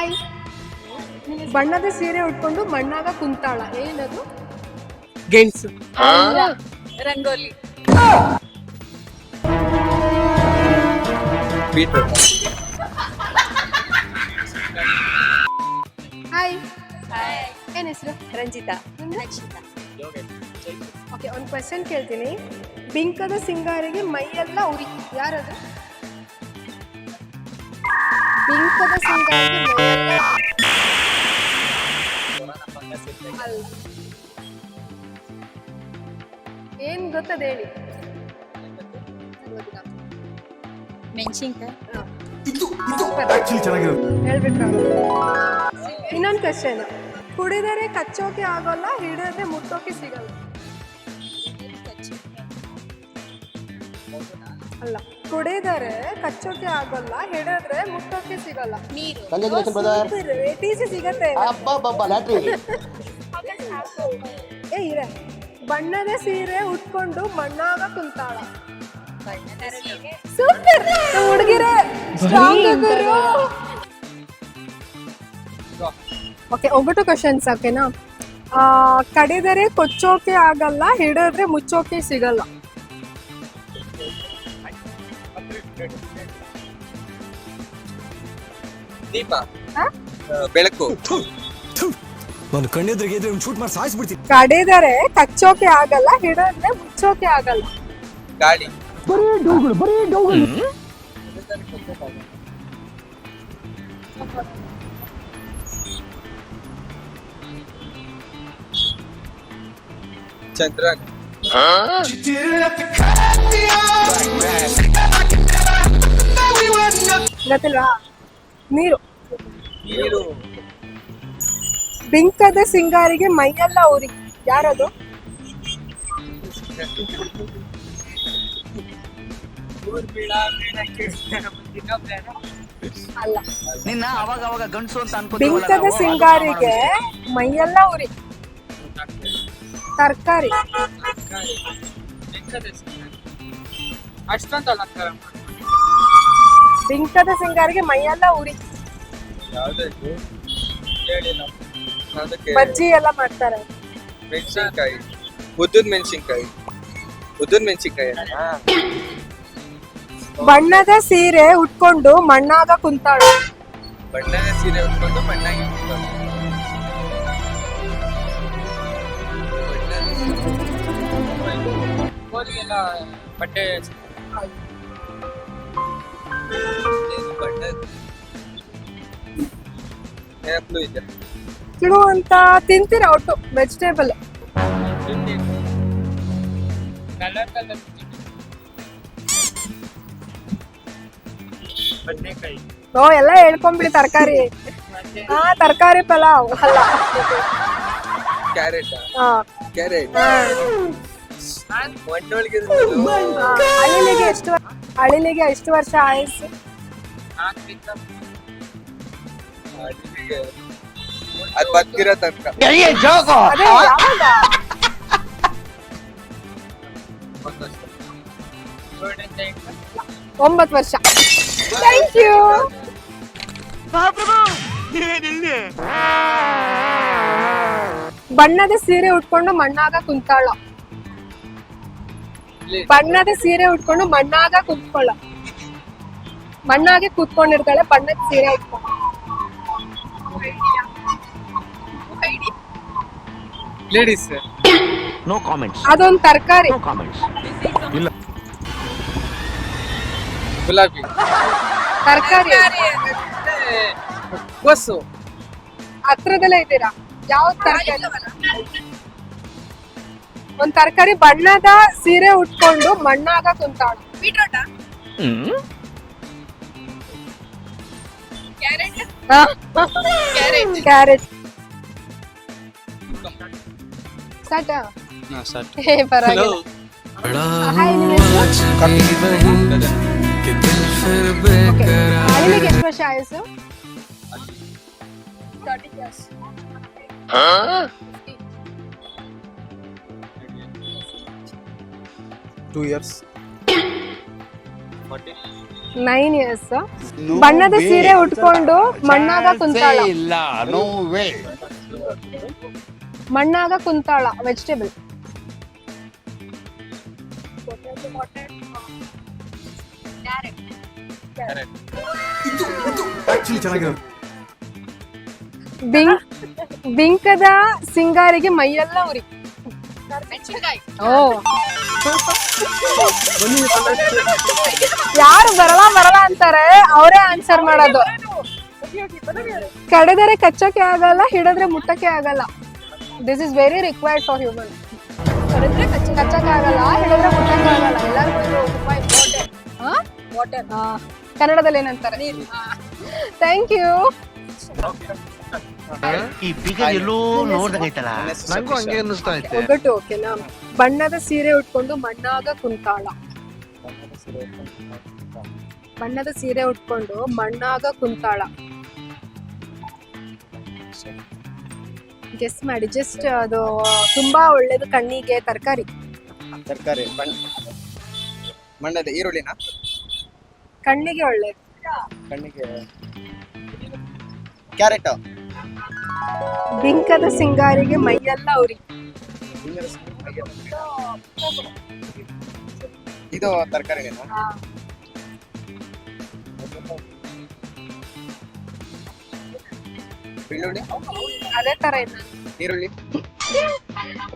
Hi. ಬಣ್ಣದ ಸೀರೆ ಉಟ್ಕೊಂಡು ಮಣ್ಣಾಗ ಕುಂತಾಳ, ಏನದು? ಗೆಣಸು. ರಂಗೋಲಿ. ಬೀಟ್ರೂಟ್. ಹಾಯ್. ಏನ್ ಹೆಸರು? ರಂಜಿತಾ. ರಕ್ಷಿತಾ. ಓಕೆ, ಒಂದು ಕ್ವೆಶನ್ ಕೇಳ್ತೀನಿ. ಬಿಂಕದ ಸಿಂಗಾರಿಗೆ ಮೈಯೆಲ್ಲ ಉರಿ, ಯಾರದು? ಬಿಂಕದ ಸಿಂಗಾರಿಗೆ ಮೈಯೆಲ್ಲ ಅಲ್ಲ. ಏನ್ ಗೊತ್ತದ ಹೇಳಿ. ಮೆಣಸಿನ್ಕಾಯಿ. ಹೇಳ್ಬಿಟ್ರ? ಇನ್ನೊಂದು ಕ್ವೆಶನ್. ಕುಡಿದರೆ ಕಚ್ಚೋಕೆ ಆಗೋಲ್ಲ, ಹಿಡಿದ್ರೆ ಮುಟ್ಟೋಕೆ ಸಿಗಲ್ಲ. ಅಲ್ಲ, ಕುಡಿದರೆ ಕಚ್ಚೋಕೆ ಆಗೋಲ್ಲ, ಹಿಡಿದ್ರೆ ಮುಟ್ಟೋಕೆ ಸಿಗಲ್ಲ. ನೀರು. ಟಿಸಿ ಸಿಗತ್ತೆ. ಏ ಇರ. ಬಣ್ಣದ ಸೀರೆ ಉಟ್ಕೊಂಡು ಮಣ್ಣಾಗ ಕುಂತಾಳ. ಸೂಪರ್ ಹುಡುಗಿರೆ. ಓಕೆ, ಒಬ್ಬಟ್ಟು ಕ್ವಶನ್ಸ್ ಓಕೆನಾ? ಕಡಿದರೆ ಕೊಚ್ಚೋಕೆ ಆಗಲ್ಲ, ಹಿಡಿದ್ರೆ ಮುಚ್ಚೋಕೆ ಸಿಗಲ್ಲ. ದೀಪ. ಬೆಳಕು. ಒಂದು ಕಣ್ಣೆದ್ರಿಗೆ ಇದ್ರೆ ಶೂಟ್ ಮಾಡಿ ಸಾಯಿಸ್ಬಿಡ್ತೀನಿ. ಕಡಿದರೆ ಕಚ್ಚೋಕೆ ಆಗಲ್ಲ, ಹಿಡಿದ್ರೆ ಮುಚ್ಚೋಕೆ ಆಗಲ್ಲ. ಗಾಳಿ. ಚಂದ್ರನ. ಗೊತ್ತಿಲ್ವಾ? ನೀರು. ನೀರು. ಬಿಂಕದ ಸಿಂಗಾರಿಗೆ ಮೈಯೆಲ್ಲ ಉರಿ, ಯಾರದು? ಅಲ್ಲ. ನಿನ್ನ ಅವಾಗ ಅವಾಗ ಗಂಡಸು ಅಂತ ಅನ್ಕೋ. ಬಿಂಕದ ಸಿಂಗಾರಿಗೆ ಮೈಯೆಲ್ಲ ಉರಿ, ತರಕಾರಿ. ಅಷ್ಟೊಂದು ಅಲಂಕಾರ. ಬಿಂಕದ ಸಿಂಗಾರಿಗೆ ಮೈಯೆಲ್ಲ ಉರಿ. ಬಜ್ಜಿ ಎಲ್ಲ ಮಾಡ್ತಾರೆ. ಮೆಣಸಿನ್ಕಾಯಿ. ಉದ್ದಿನ ಮೆಣಸಿನ್ಕಾಯಿ. ಉದ್ದಿನ ಮೆಣಸಿನ್ಕಾಯಿ. ಬಣ್ಣದ ಸೀರೆ ಉಟ್ಕೊಂಡು ಮಣ್ಣಾಗ ಕುಂತಾಳ. ಬಣ್ಣದ ಸೀರೆ ಉಟ್ಕೊಂಡು ಮಣ್ಣಾಗಿ ಕೋಲಿಗೆಲ್ಲ ಬಟ್ಟೆ ಬಣ್ಣದ ಇದೆ. ಕಿಳು ಅಂತ ತಿಂತೀರ ಒಟ್ಟು ವೆಜಿಟೇಬಲ್. ಕಲರ್ ಕಲರ್ ಬದನೆಕಾಯಿ. ಓ, ಎಲ್ಲ ಹೇಳ್ಕೊಂಬಿಡಿ. ತರಕಾರಿ. ಹಾ, ತರಕಾರಿ ಪಲಾವ್ ಅಲ್ಲ. ಕ್ಯಾರೆಟ್. ಕ್ಯಾರೆಟ್. ಅಳಿಲಿಗೆ ಎಷ್ಟು ವರ್ಷ ಆಯಸ್ಸು? ಅದು ಬದುಕಿರೋ ತನಕ. ಅದೇ ಯಾವಾಗ? 9 ವರ್ಷ. Thank you. ಬಣ್ಣದ ಸೀರೆ ಉಟ್ಕೊಂಡು ಮಣ್ಣಾಗ ಕುಂತಾಳ. ಬಣ್ಣದ ಸೀರೆ ಉಟ್ಕೊಂಡು ಮಣ್ಣಾಗ ಕುತ್ಕೊಳ್ಳ. ಮಣ್ಣಾಗೆ ಕೂತ್ಕೊಂಡಿರ್ತಾಳೆ, ಬಣ್ಣದ ಸೀರೆ ಉಟ್ಕೊಂಡು. ಲೇಡೀಸ್. No comments. ಅದೊಂದು ತರಕಾರಿ. No comments. ಇಲ್ಲ. ಗುಲಾಬಿ. ತರಕಾರಿ. ಕೋಸು. ಹತ್ರದಲ್ಲೇ ಇದ್ದೀರಾ. ಯಾವ ತರಕಾರಿ? ಒಂದ್ ತರಕಾರಿ ಬಣ್ಣದ ಸೀರೆ ಉಟ್ಕೊಂಡು ಮಣ್ಣಾಗ ಕುಂತಾಳ. ಬೀಟ್ರೂಟ. ಕ್ಯಾರೆಟ್. ಸ್ಟಾರ್ಟ್. ಪರವಾಗಿಲ್ಲ. ಹಾಯ್, ನಿಮ್ಮ ಹೆಸರು? ಅಳಿಲಿಗೆ ಎಷ್ಟು ವರ್ಷ ಆಯಸ್ಸು? 30 years. 2 years. 40. 9 years. ಬಣ್ಣದ ಸೀರೆ ಉಟ್ಕೊಂಡು ಮಣ್ಣಾಗ ಕುಂತಾಳ. ಇಲ್ಲ ನೋ ವೇ. ಮಣ್ಣಾಗ ಕುಂತಾಳ ವೆಜಿಟೇಬಲ್. ಆಕ್ಚುಲಿ ಚೆನ್ನಾಗಿರೋದು. ಬಿಂಕದ ಸಿಂಗಾರಿಗೆ ಮೈಯೆಲ್ಲ ಉರಿ. ಓ ಯಾರು ಬರಲ್ಲ ಅಂತಾರೆ ಅವರೇ ಆನ್ಸರ್ ಮಾಡೋದು. ಕಡಿದರೆ ಕಚ್ಚಕ್ಕೆ ಆಗಲ್ಲ, ಹಿಡಿದ್ರೆ ಮುಟ್ಟಕ್ಕೆ ಆಗಲ್ಲ. This is very required for human. ಕಡಿದ್ರೆ ಕಚ್ಚಕ್ಕೆ ಆಗಲ್ಲ, ಹಿಡಿದ್ರೆ ಮುಟ್ಟಕ್ಕೆ ಆಗಲ್ಲ. ಎಲ್ಲರಿಗೂ ಇದು ತುಂಬಾ ಇಂಪಾರ್ಟೆಂಟ್. ವಾಟರ್. ಕನ್ನಡದಲ್ಲಿ ಏನಂತಾರೆ? Thank you. ಈ ಪಿಗರ್ ಎಲ್ಲೋ ನೋಡ್ದಂಗೈತಲ್ಲ. ನಂಗೂ ಹಂಗೆ ಅನ್ನಿಸ್ತಾ ಐತೆ. ಒಗ್ಗಟ್ಟು ಓಕೆನಾ? ಬಣ್ಣದ ಸೀರೆ ಉಟ್ಕೊಂಡು ಮಣ್ಣಾಗ ಕುಂತಾಳ. ಬಣ್ಣದ ಸೀರೆ ಉಟ್ಕೊಂಡು ಮಣ್ಣಾಗ ಕುಂತಾಳ. ಗೆಸ್ ಮಾಡಿ. ಜಸ್ಟ್ ಅದು ತುಂಬಾ ಒಳ್ಳೇದು ಕಣ್ಣಿಗೆ. ತರಕಾರಿ. ಮಣ್ಣದ ಈರುಳ್ಳಿನ ಕಣ್ಣಿಗೆ ಒಳ್ಳೇದು. ಕಣ್ಣಿಗೆ ಕ್ಯಾರೆಟ್. ಬಿಂಕದ ಸಿಂಗಾರಿಗೆ ಮೈಯೆಲ್ಲ ಉರಿ. ಇದು ತರಕಾರಿನೇನಾ? ಬೆಳ್ಳುಳ್ಳಿ. ಅದೇ ತರ ಇನ್ನ ಈರುಳ್ಳಿ.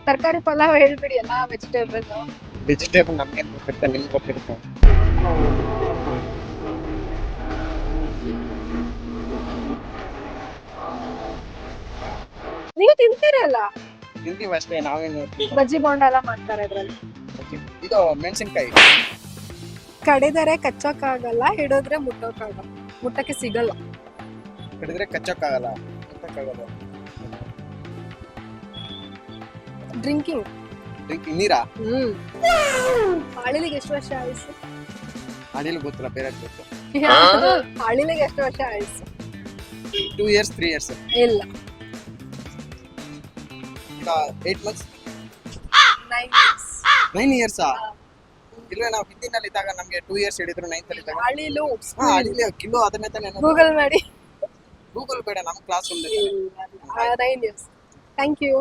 ತರಕಾರಿ ಪಲಾವ್ ಹೇಳ್ಬಿಡಿ. ಎಲ್ಲ ವೆಜಿಟೇಬಲ್ ನಮ್ಗೆ ಗೊತ್ತಿರುತ್ತೆ, ನಿಮ್ಗೆ ಗೊತ್ತಿರುತ್ತೆ. ನೀವು ತಿಂತೀರಲ್ಲ. ತಿಂತೀವಿ ಅಷ್ಟೇ, ನಾವೇನು. ಬಜ್ಜಿ ಬೋಂಡ ಎಲ್ಲ ಮಾಡ್ತಾರೆ ಇದ್ರಲ್ಲಿ. ಇದು ಮೆಣಸಿನ್ಕಾಯಿ. ಕಡಿದರೆ ಕಚ್ಚಕ್ಕಾಗಲ್ಲ, ಹಿಡಿದ್ರೆ ಮುಟ್ಟಕ್ಕಾಗಲ್ಲ. ಮುಟ್ಟಕ್ಕೆ ಸಿಗಲ್ಲ. ಹಿಡಿದ್ರೆ ಕಚ್ಚಕ್ಕಾಗಲ್ಲ. ಡ್ರಿಂಕಿಂಗ್. ನೀರಾ? ಆಳಿಲಿಗೆ ಎಷ್ಟು ವರ್ಷ ಆಯುಸ್ಸು? ಅಡಿಲು ಗೊತ್ತಿಲ್ಲ, ಬೇರೆ ಗೊತ್ತು. ಆಳಿಲಿಗೆ ಎಷ್ಟು ವರ್ಷ ಆಯುಸ್ಸು? 2 years 3 years. ಇಲ್ಲ. 8 months. 9 years. 9 years. ಇಲ್ವೇ ನಾವು ಹಿಂದಿನಲ್ಲಿ ಇದ್ದಾಗ ನಮ್ಗೆ 2 years ಹಿಡಿದ್ರು 9th ಅಲ್ಲಿ ಇದ್ದಾಗ. ಆಳಿಲು. ಅಡಿಲು ಕಿಲೋ ಅದನ್ನೇ ತಾನೇ. ಗೂಗಲ್ ಮಾಡಿ. ಗೂಗಲ್ ಬೇಡ, ನಮ್ಮ classroom. 9 years. Thank you.